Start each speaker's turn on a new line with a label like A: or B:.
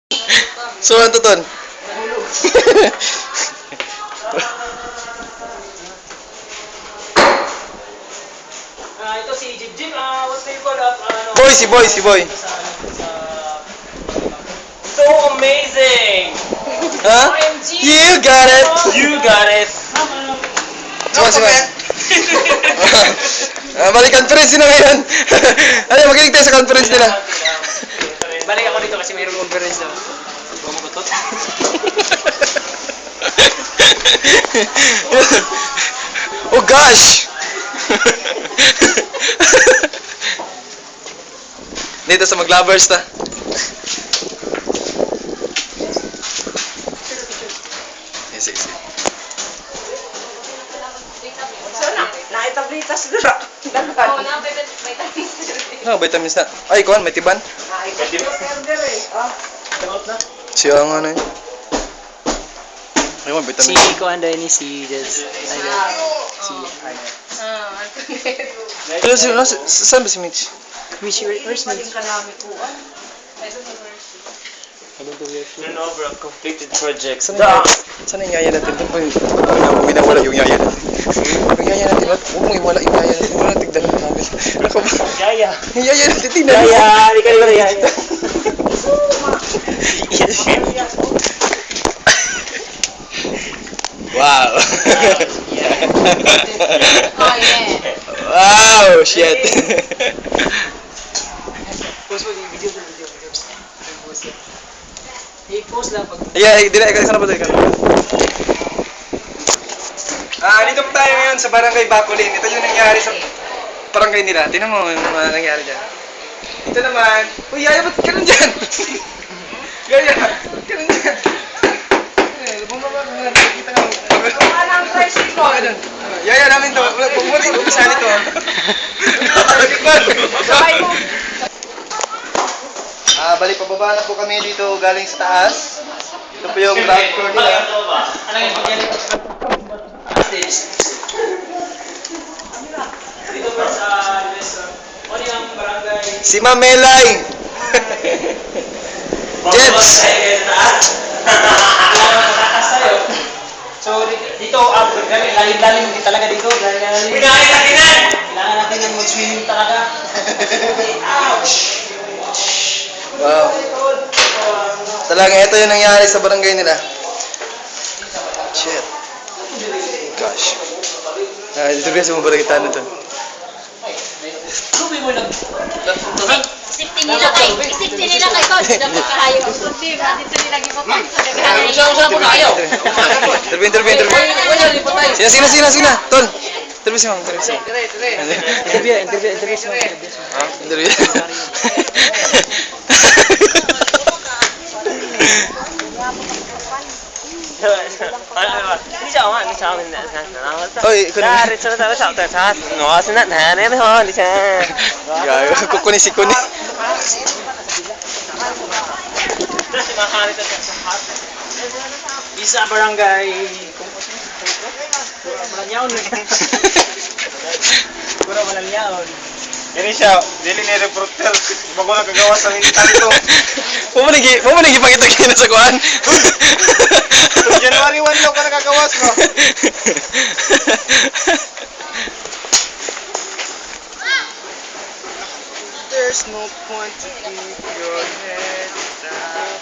A: So, ano to, Ton?
B: Ito si Jim. What do you call up?
A: Boy, si Boy, si Boy.
B: So amazing!
A: Ha?
B: OMG!
A: You got it!
B: You got it!
A: Si Man. Balik conference na ngayon. Ano, makinig tayo sa conference nila.
B: Balik ako dito kasi mayroong conference daw. Bumagutot.
A: Oh gosh! Dito sa Maglovers ta. Yes, yes, yes.
C: Naitablitas dito.
D: Oo, na, vitamins.
A: Ah, vitamins na. Ay, kuhan, may tiban. Siya ang ano yun. Ayun,
B: Si
A: vitamins.
B: Kuanda ni si Jess.
A: Ano, saan ba si Mitch?
B: Michi, where's my... Turn over a completed project.
A: Saan yung yaya natin? Ba't mo minawala yung yaya natin? Yung yaya natin, huwag mo iwala yung yaya natin. Wala, tignan namin. Ako ba?
B: Yaya!
A: Yung yaya natin, tignan mo.
B: Yaya! Hindi ka naman yaya!
A: Wow!
D: Oh, yeah.
A: Wow! Shit!
B: Post mo yung video. I-post lang pag...
A: Yeah, hindi na, ikaw na ba ito? Dito po tayo ngayon sa Barangay Bacolin. Ito yung nangyari sa barangay nila. Tingnan mo yung mga nangyari dyan. Dito naman, uy, Yaya, ba't ka nun dyan? Yaya, ba't ka nun dyan? Bumaba ka nga, nakikita nga.
C: Walang tricycle.
A: Yaya namin to, bumuli ko sa nito.
C: Sabay mo.
A: Balik pababa na po kami dito galing sa taas. Ito po yung ground floor nila.
B: Ano yung pag-galing? Dito pa sa restaurant. Ano yung barangay?
A: Si Mamelay! Jets!
B: So dito, lalim-lalim din talaga dito. Kailangan natin ng mag-swimming talaga. Ouch!
A: Wow. Talaga, ito yung nangyari sa barangay nila. Shit. Gosh. Dito ba sa mga barangay tayo doon?
B: Rubi mo lang.
D: Isipin nila kay Coach. Dapat kahayo. Kundi, dito nila gipapan.
B: Usap mo na ayaw.
A: Interview. Sina. Ton. Interview si Ma'am.
B: Interview si Ma'am.
A: Interview. Oy, ikaw na. Gago, kukunin si Kuni.
B: Isa barangay. Malanyaon. Pura malanyaon.
E: Ini siya, dili ni reporter. Bago na kagawa sa mintan to.
A: Pumunigi pa kita sa kuhan.
E: January 1 lang ka nakagawas mo. There's no point to keep your head down.